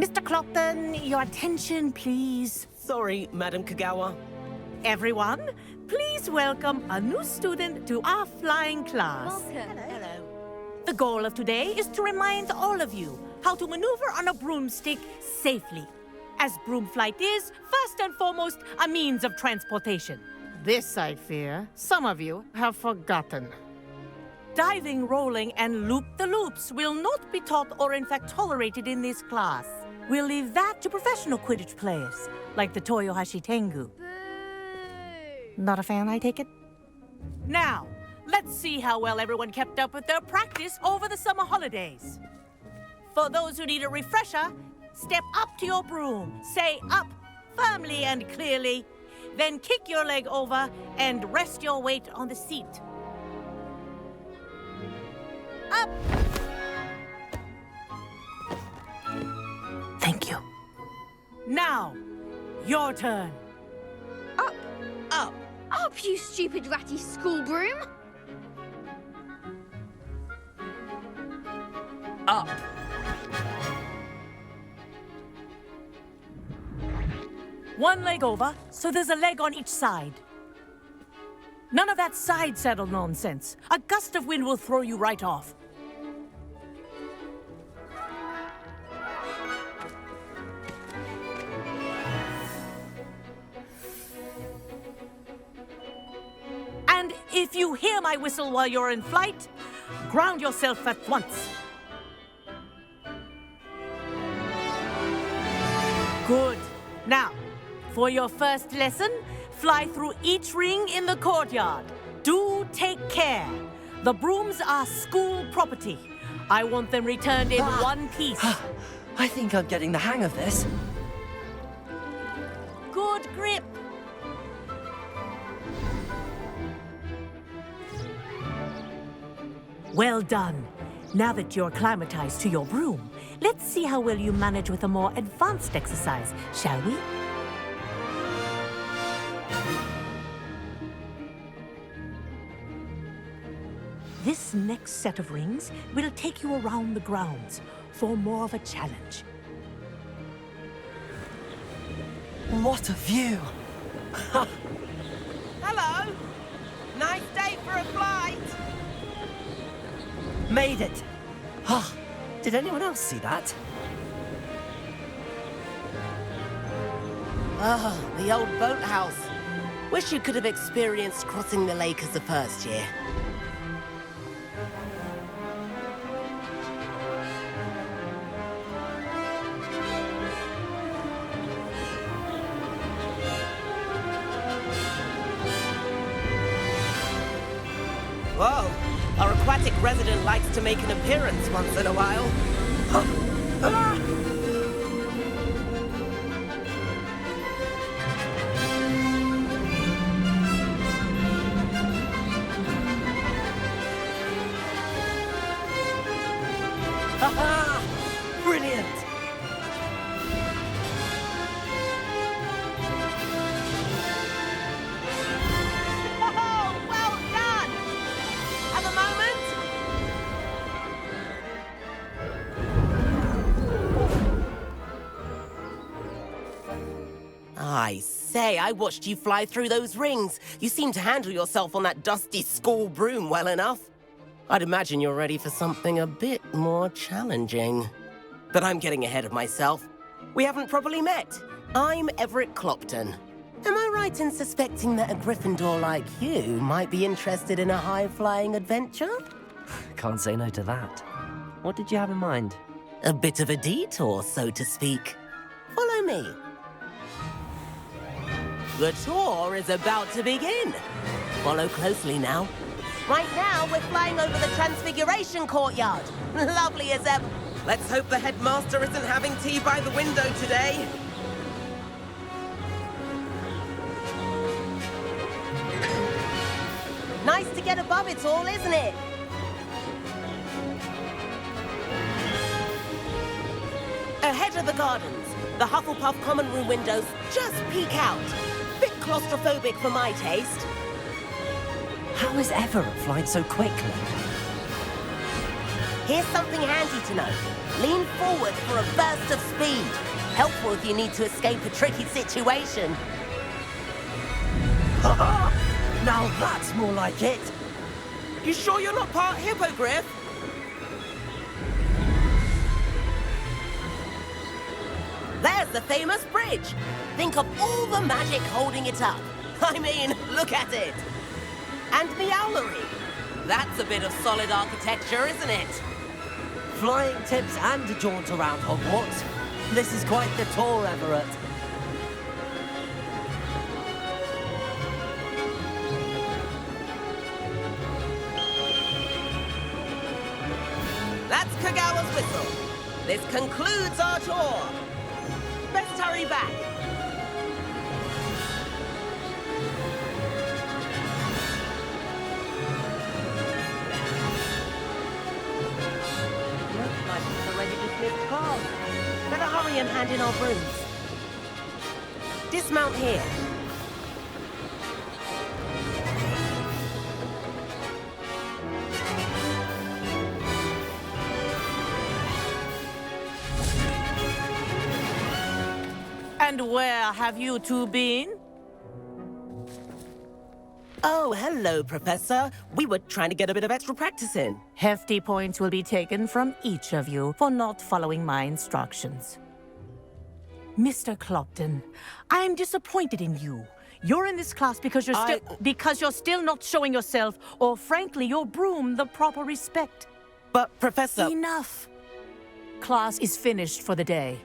Mr. Clopton, your attention, please. Sorry, Madam Kagawa. Everyone, please welcome a new student to our flying class. Welcome. Hello. The goal of today is to remind all of you how to maneuver on a broomstick safely, as broom flight is, first and foremost, a means of transportation. This, I fear, some of you have forgotten. Diving, rolling, and loop-the-loops will not be taught or in fact tolerated in this class. We'll leave that to professional Quidditch players, like the Toyohashi Tengu. Boo! Not a fan, I take it? Now, let's see how well everyone kept up with their practice over the summer holidays. For those who need a refresher, step up to your broom, say up firmly and clearly, then kick your leg over and rest your weight on the seat. Up! Thank you. Now, your turn. Up! Up. Up, you stupid ratty school broom! Up. One leg over, so there's a leg on each side. None of that side saddle nonsense. A gust of wind will throw you right off. And if you hear my whistle while you're in flight, ground yourself at once. Good. Now, for your first lesson, fly through each ring in the courtyard. Do take care. The brooms are school property. I want them returned in one piece. I think I'm getting the hang of this. Good grip. Well done. Now that you're acclimatized to your broom, let's see how well you manage with a more advanced exercise, shall we? This next set of rings will take you around the grounds for more of a challenge. What a view! Hello. Nice day for a flight. Made it! Ah, did anyone else see that? Oh, the old boathouse. Wish you could have experienced crossing the lake as a first year. Whoa, our aquatic resident likes to make an appearance once in a while. Ha-ha! Brilliant! Oh, well done! Have a moment? I say, I watched you fly through those rings. You seem to handle yourself on that dusty school broom well enough. I'd imagine you're ready for something a bit more challenging. But I'm getting ahead of myself. We haven't properly met. I'm Everett Clopton. Am I right in suspecting that a Gryffindor like you might be interested in a high-flying adventure? Can't say no to that. What did you have in mind? A bit of a detour, so to speak. Follow me. The tour is about to begin. Follow closely now. Right now, we're flying over the Transfiguration Courtyard. Lovely as ever. Let's hope the headmaster isn't having tea by the window today. Nice to get above it all, isn't it? Ahead of the gardens, the Hufflepuff common room windows just peek out. Bit claustrophobic for my taste. How is Everett flying so quickly? Here's something handy to know. Lean forward for a burst of speed. Helpful if you need to escape a tricky situation. Now that's more like it. You sure you're not part hippogriff? There's the famous bridge. Think of all the magic holding it up. I mean, look at it. And the owlery. That's a bit of solid architecture, isn't it? Flying tips and a jaunt around Hogwarts. This is quite the tour, Everett. That's Kagawa's whistle. This concludes our tour. Best hurry back. Looks like it's already dismissed class. Better hurry and hand in our brooms. Dismount here. And where have you two been? Oh, hello, Professor. We were trying to get a bit of extra practice in. Hefty points will be taken from each of you for not following my instructions. Mr. Clopton, I'm disappointed in you. You're in this class because you're still not showing yourself, or frankly, your broom the proper respect. But, Professor... Enough. Class is finished for the day.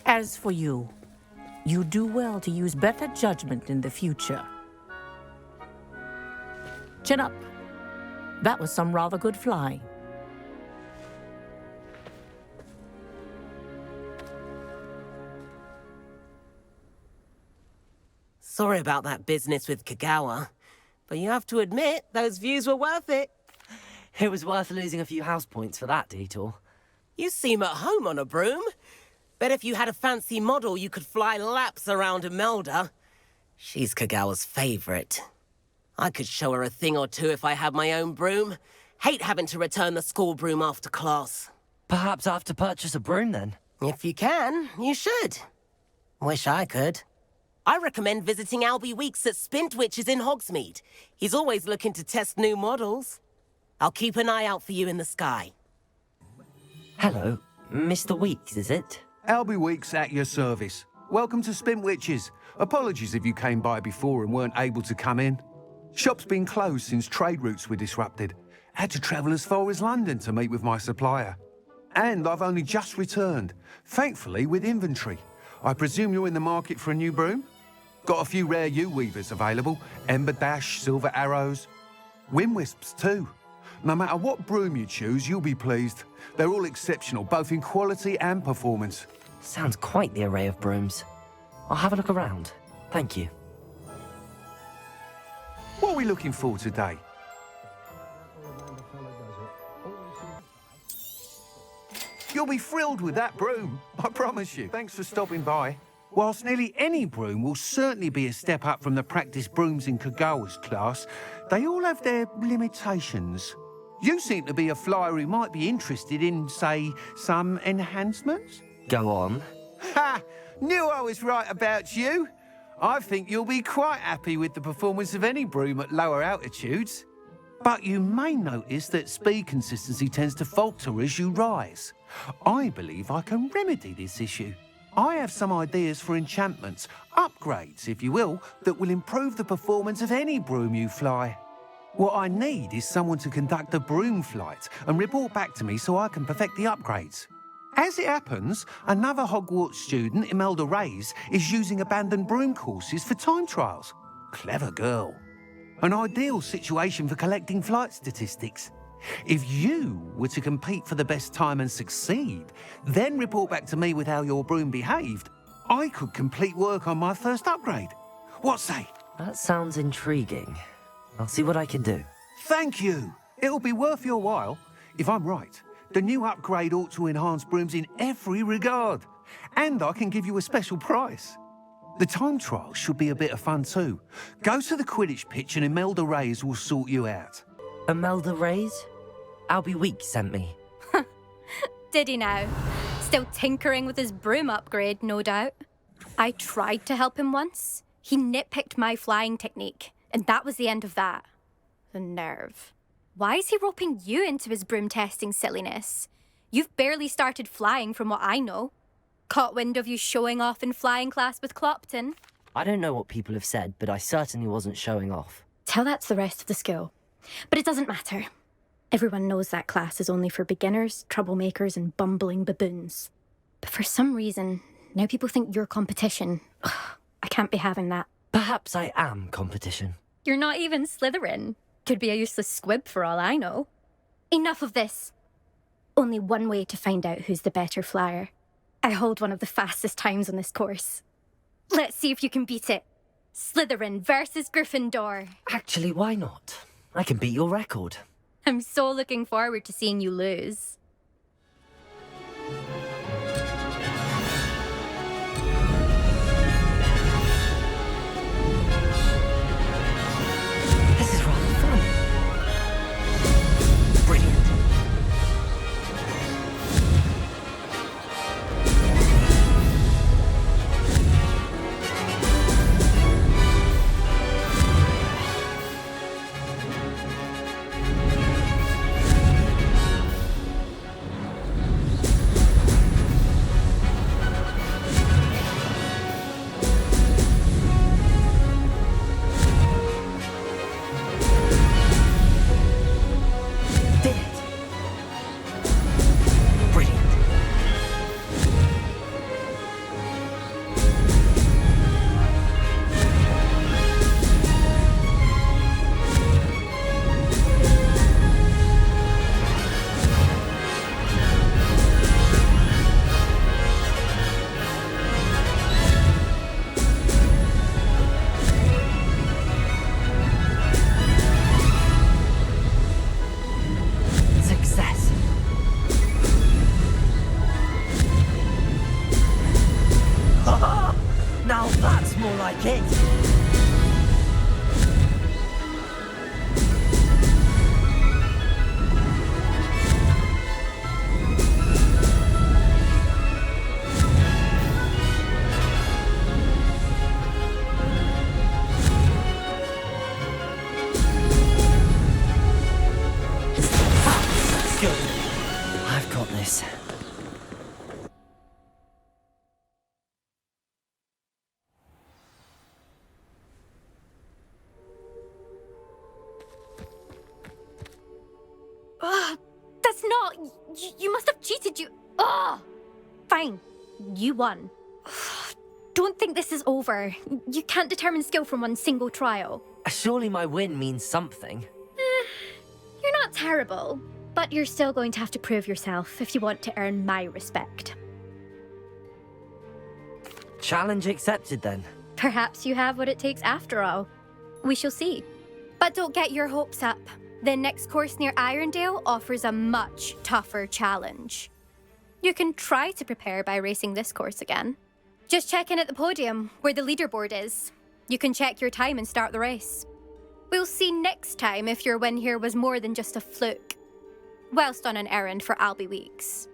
As for you, you do well to use better judgment in the future. Chin up. That was some rather good flying. Sorry about that business with Kagawa, but you have to admit, those views were worth it. It was worth losing a few house points for that detour. You seem at home on a broom. Bet if you had a fancy model, you could fly laps around Imelda. She's Kagawa's favorite. I could show her a thing or two if I had my own broom. Hate having to return the school broom after class. Perhaps I have to purchase a broom then. If you can, you should. Wish I could. I recommend visiting Albie Weeks at Spintwitches in Hogsmeade. He's always looking to test new models. I'll keep an eye out for you in the sky. Hello, Mr. Weeks, is it? Albie Weeks at your service. Welcome to Spintwitches. Apologies if you came by before and weren't able to come in. Shop's been closed since trade routes were disrupted. Had to travel as far as London to meet with my supplier. And I've only just returned, thankfully with inventory. I presume you're in the market for a new broom? Got a few rare U-weavers available. Ember Dash, Silver Arrows. Wind Wisps too. No matter what broom you choose, you'll be pleased. They're all exceptional, both in quality and performance. Sounds quite the array of brooms. I'll have a look around. Thank you. What are we looking for today? You'll be thrilled with that broom, I promise you. Thanks for stopping by. Whilst nearly any broom will certainly be a step up from the practice brooms in Kagawa's class, they all have their limitations. You seem to be a flyer who might be interested in, say, some enhancements? Go on. Ha! Knew I was right about you. I think you'll be quite happy with the performance of any broom at lower altitudes. But you may notice that speed consistency tends to falter as you rise. I believe I can remedy this issue. I have some ideas for enchantments, upgrades, if you will, that will improve the performance of any broom you fly. What I need is someone to conduct a broom flight and report back to me so I can perfect the upgrades. As it happens, another Hogwarts student, Imelda Reyes, is using abandoned broom courses for time trials. Clever girl. An ideal situation for collecting flight statistics. If you were to compete for the best time and succeed, then report back to me with how your broom behaved, I could complete work on my first upgrade. What say? That sounds intriguing. I'll see what I can do. Thank you. It'll be worth your while. If I'm right, the new upgrade ought to enhance brooms in every regard. And I can give you a special price. The time trial should be a bit of fun too. Go to the Quidditch pitch and Imelda Reyes will sort you out. Imelda Reyes? Albie Weeks sent me. Did he now? Still tinkering with his broom upgrade, no doubt. I tried to help him once. He nitpicked my flying technique, and that was the end of that. The nerve. Why is he roping you into his broom testing silliness? You've barely started flying from what I know. Caught wind of you showing off in flying class with Clopton. I don't know what people have said, but I certainly wasn't showing off. Tell that to the rest of the school. But it doesn't matter. Everyone knows that class is only for beginners, troublemakers, and bumbling baboons. But for some reason, now people think you're competition. Ugh, I can't be having that. Perhaps I am competition. You're not even Slytherin. Could be a useless squib for all I know. Enough of this. Only one way to find out who's the better flyer. I hold one of the fastest times on this course. Let's see if you can beat it. Slytherin versus Gryffindor. Actually, why not? I can beat your record. I'm so looking forward to seeing you lose. This is rather fun. Brilliant. Now that's more like it. Good. I've got this. That's not... You must have cheated, you... Ugh! Fine. You won. Don't think this is over. You can't determine skill from one single trial. Surely my win means something. You're not terrible, but you're still going to have to prove yourself if you want to earn my respect. Challenge accepted then. Perhaps you have what it takes after all. We shall see. But don't get your hopes up. The next course near Irondale offers a much tougher challenge. You can try to prepare by racing this course again. Just check in at the podium, where the leaderboard is. You can check your time and start the race. We'll see next time if your win here was more than just a fluke. Whilst on an errand for Albie Weeks.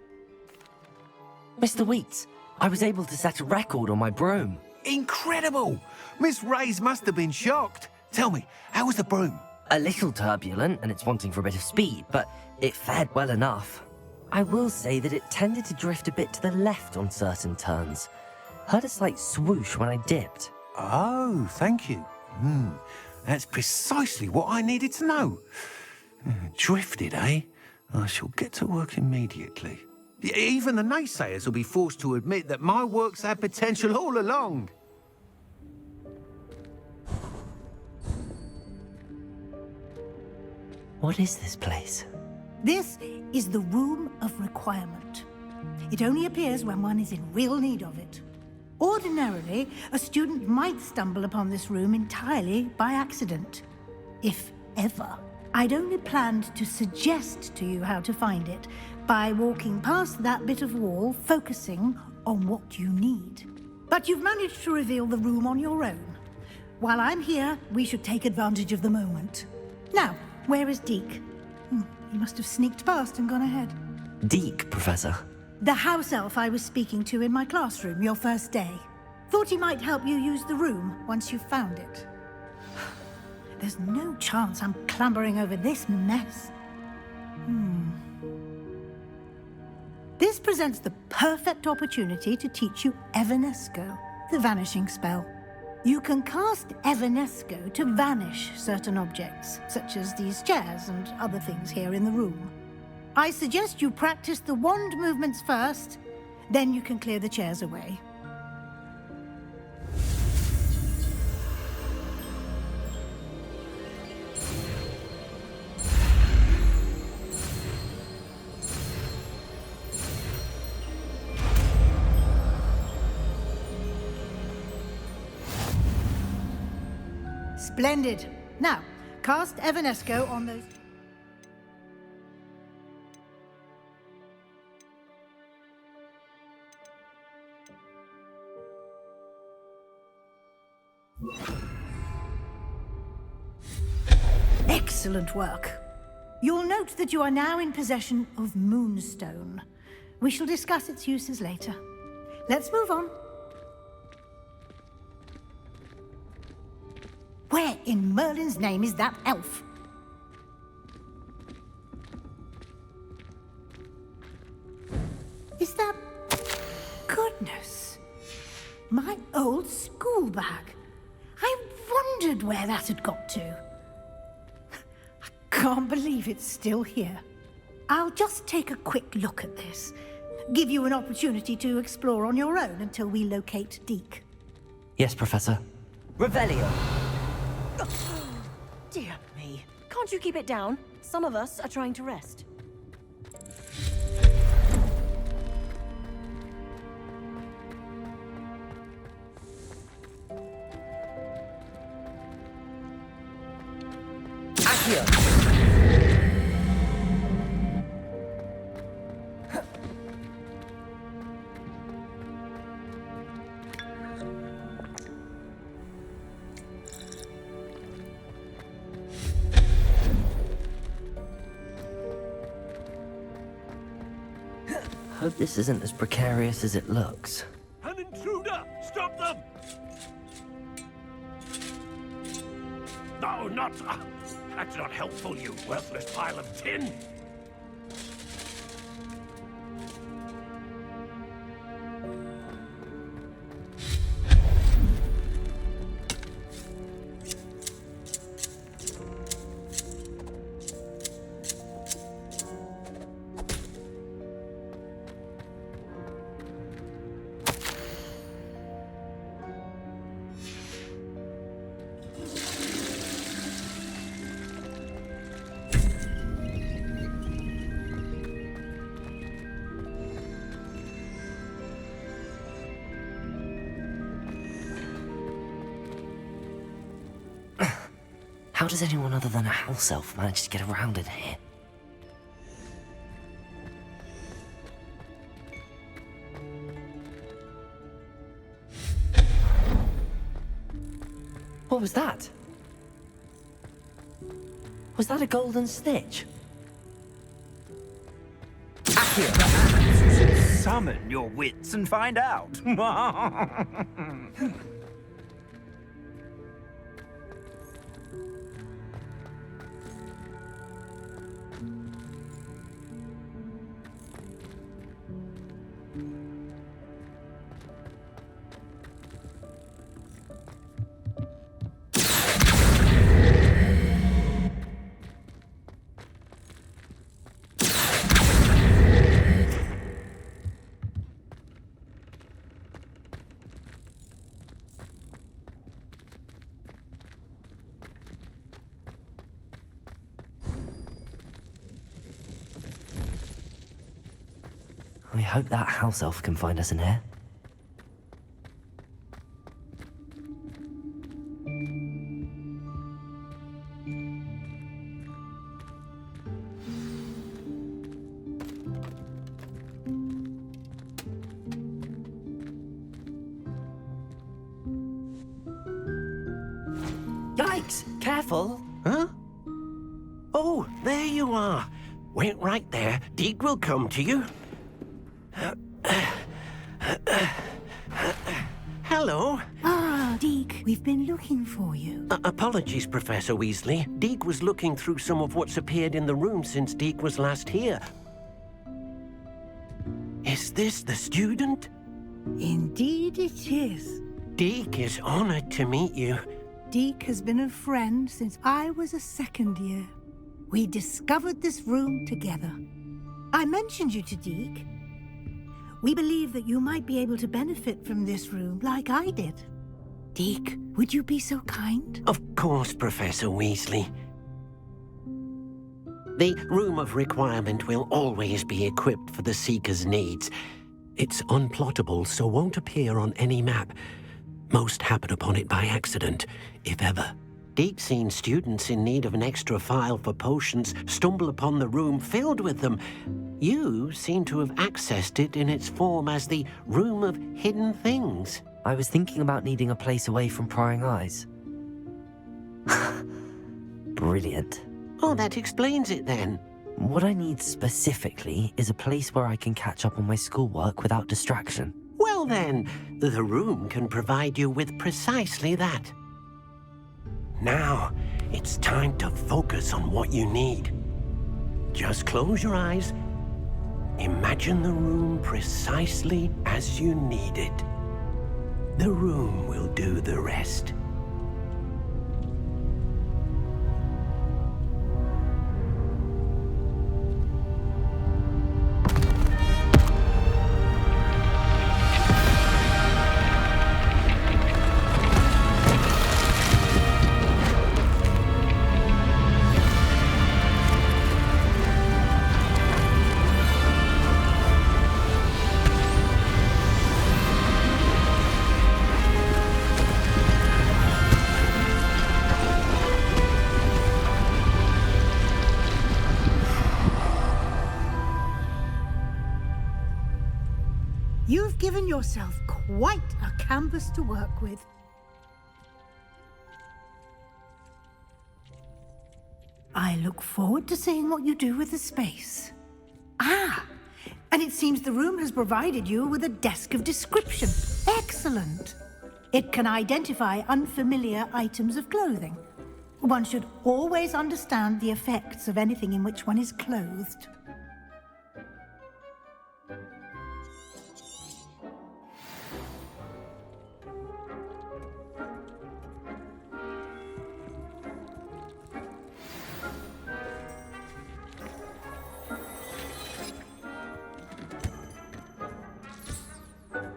Mr. Weeks, I was able to set a record on my broom. Incredible! Miss Reyes must have been shocked. Tell me, how was the broom? A little turbulent, and it's wanting for a bit of speed, but it fared well enough. I will say that it tended to drift a bit to the left on certain turns. Heard a slight swoosh when I dipped. Oh, thank you. That's precisely what I needed to know. Drifted, eh? I shall get to work immediately. Even the naysayers will be forced to admit that my work's had potential all along. What is this place? This is the Room of Requirement. It only appears when one is in real need of it. Ordinarily, a student might stumble upon this room entirely by accident. If ever. I'd only planned to suggest to you how to find it by walking past that bit of wall, focusing on what you need. But you've managed to reveal the room on your own. While I'm here, we should take advantage of the moment. Now, Where is Deke? He must have sneaked past and gone ahead. Deke, Professor. The house elf I was speaking to in my classroom your first day. Thought he might help you use the room once you found it. There's no chance I'm clambering over this mess. This presents the perfect opportunity to teach you Evanesco, the vanishing spell. You can cast Evanesco to vanish certain objects, such as these chairs and other things here in the room. I suggest you practice the wand movements first, then you can clear the chairs away. Splendid. Now, cast Evanesco on those... Excellent work. You'll note that you are now in possession of Moonstone. We shall discuss its uses later. Let's move on. Where in Merlin's name is that elf? Is that... Goodness. My old school bag. I wondered where that had got to. I can't believe it's still here. I'll just take a quick look at this. Give you an opportunity to explore on your own until we locate Deke. Yes, Professor. Revelio! Dear me. Can't you keep it down? Some of us are trying to rest. Accio! Hope this isn't as precarious as it looks. An intruder! Stop them! No, not... that's not helpful, you worthless pile of tin! How does anyone other than a house elf manage to get around in here? What was that? Was that a golden stitch? Accio! You should summon your wits and find out. I hope that house elf can find us in here. Yikes! Careful! Huh? Wait right there. Deke will come to you. Hello. Ah, Deke, we've been looking for you. Apologies, Professor Weasley. Deke was looking through some of what's appeared in the room since Deke was last here. Is this the student? Indeed it is. Deke is honored to meet you. Deke has been a friend since I was a second year. We discovered this room together. I mentioned you to Deke. We believe that you might be able to benefit from this room like I did. Deke, would you be so kind? Of course, Professor Weasley. The Room of Requirement will always be equipped for the Seeker's needs. It's unplottable, so won't appear on any map. Most happen upon it by accident, if ever. Deke's seen students in need of an extra file for potions stumble upon the room filled with them. You seem to have accessed it in its form as the Room of Hidden Things. I was thinking about needing a place away from prying eyes. Brilliant. Oh, that explains it then. What I need specifically is a place where I can catch up on my schoolwork without distraction. Well then, the room can provide you with precisely that. Now, it's time to focus on what you need. Just close your eyes. Imagine the room precisely as you need it. The room will do the rest. You've given yourself quite a canvas to work with. I look forward to seeing what you do with the space. Ah, and it seems the room has provided you with a desk of description. Excellent. It can identify unfamiliar items of clothing. One should always understand the effects of anything in which one is clothed.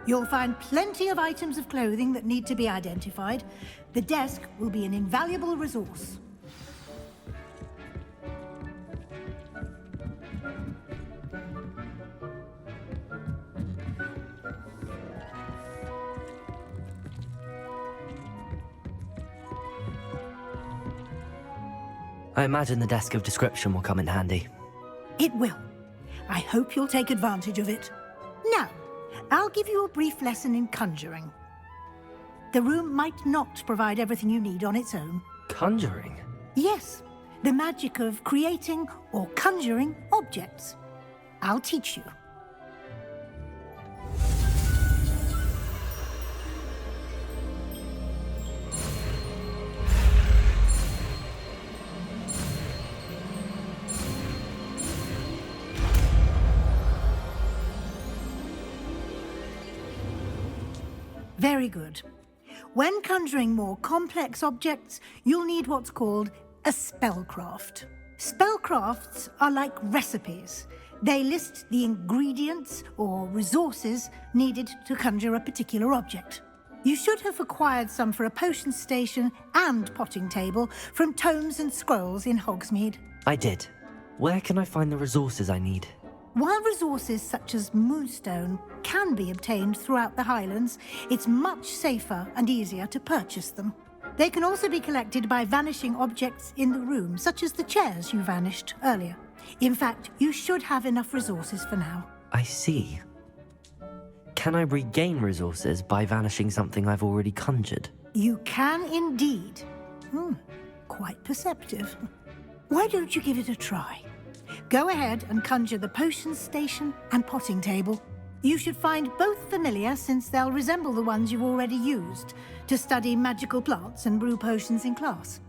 You'll find plenty of items of clothing that need to be identified. The desk will be an invaluable resource. I imagine the desk of description will come in handy. It will. I hope you'll take advantage of it. Now, I'll give you a brief lesson in conjuring. The room might not provide everything you need on its own. Conjuring? Yes, the magic of creating or conjuring objects. I'll teach you. Very good. When conjuring more complex objects, you'll need what's called a spellcraft. Spellcrafts are like recipes. They list the ingredients or resources needed to conjure a particular object. You should have acquired some for a potion station and potting table from tomes and scrolls in Hogsmeade. I did. Where can I find the resources I need? While resources such as moonstone can be obtained throughout the Highlands, it's much safer and easier to purchase them. They can also be collected by vanishing objects in the room, such as the chairs you vanished earlier. In fact, you should have enough resources for now. I see. Can I regain resources by vanishing something I've already conjured? You can indeed. Quite perceptive. Why don't you give it a try? Go ahead and conjure the potion station and potting table. You should find both familiar since they'll resemble the ones you've already used to study magical plants and brew potions in class.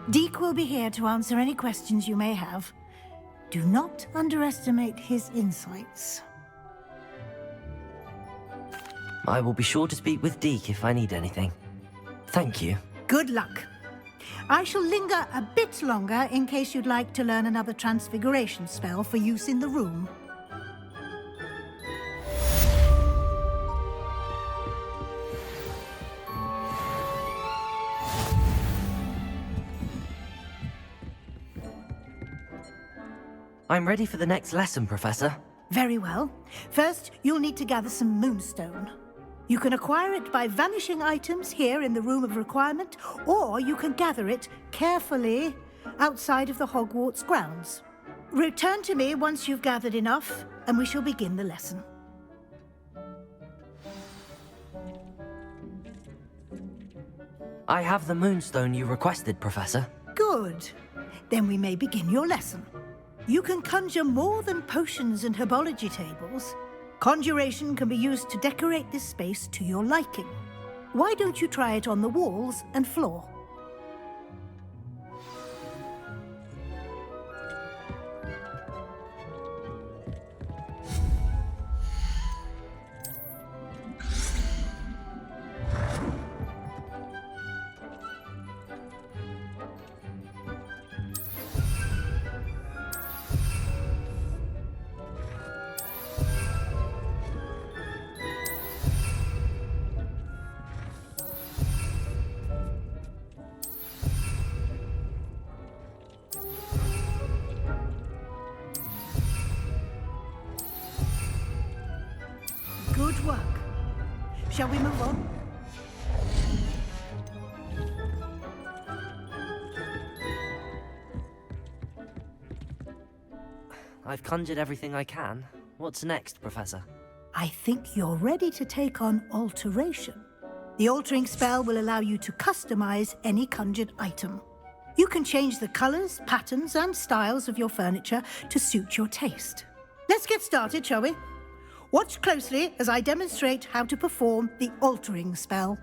Deke will be here to answer any questions you may have. Do not underestimate his insights. I will be sure to speak with Deke if I need anything. Thank you. Good luck. I shall linger a bit longer in case you'd like to learn another transfiguration spell for use in the room. I'm ready for the next lesson, Professor. Very well. First, you'll need to gather some moonstone. You can acquire it by vanishing items here in the Room of Requirement, or you can gather it carefully outside of the Hogwarts grounds. Return to me once you've gathered enough, and we shall begin the lesson. I have the moonstone you requested, Professor. Good. Then we may begin your lesson. You can conjure more than potions and herbology tables. Conjuration can be used to decorate this space to your liking. Why don't you try it on the walls and floor? Good work. Shall we move on? I've conjured everything I can. What's next, Professor? I think you're ready to take on alteration. The altering spell will allow you to customize any conjured item. You can change the colors, patterns, and styles of your furniture to suit your taste. Let's get started, shall we? Watch closely as I demonstrate how to perform the altering spell.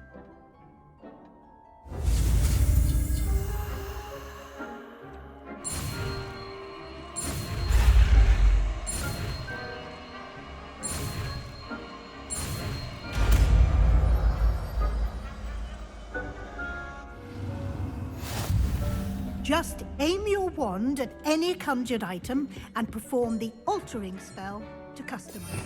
Just aim your wand at any conjured item and perform the altering spell to customize it.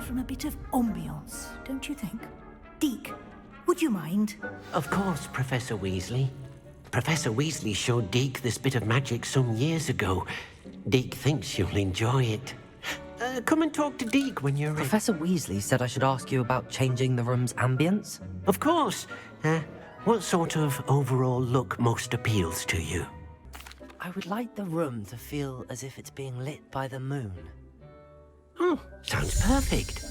From a bit of ambiance, don't you think? Deke, would you mind? Of course, Professor Weasley. Professor Weasley showed Deke this bit of magic some years ago. Deke thinks you'll enjoy it. Come and talk to Deke when you're ready. Professor Weasley said I should ask you about changing the room's ambience. Of course. What sort of overall look most appeals to you? I would like the room to feel as if it's being lit by the moon. Oh, sounds perfect.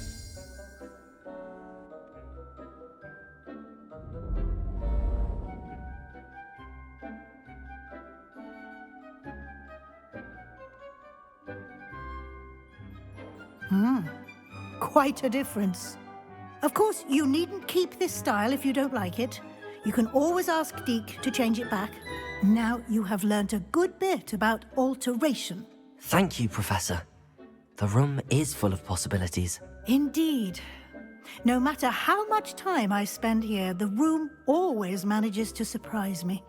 Quite a difference. Of course, you needn't keep this style if you don't like it. You can always ask Deke to change it back. Now you have learnt a good bit about alteration. Thank you, Professor. The room is full of possibilities. Indeed. No matter how much time I spend here, the room always manages to surprise me.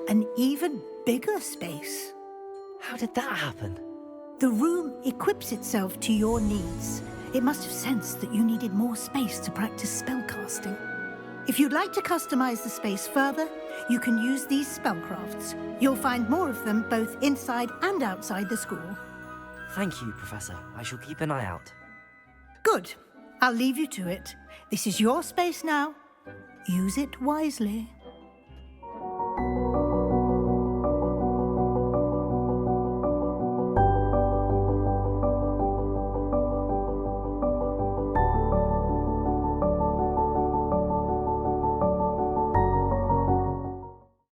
An even bigger space. How did that happen? The room equips itself to your needs. It must have sensed that you needed more space to practice spellcasting. If you'd like to customize the space further, you can use these spellcrafts. You'll find more of them both inside and outside the school. Thank you, Professor. I shall keep an eye out. Good. I'll leave you to it. This is your space now. Use it wisely.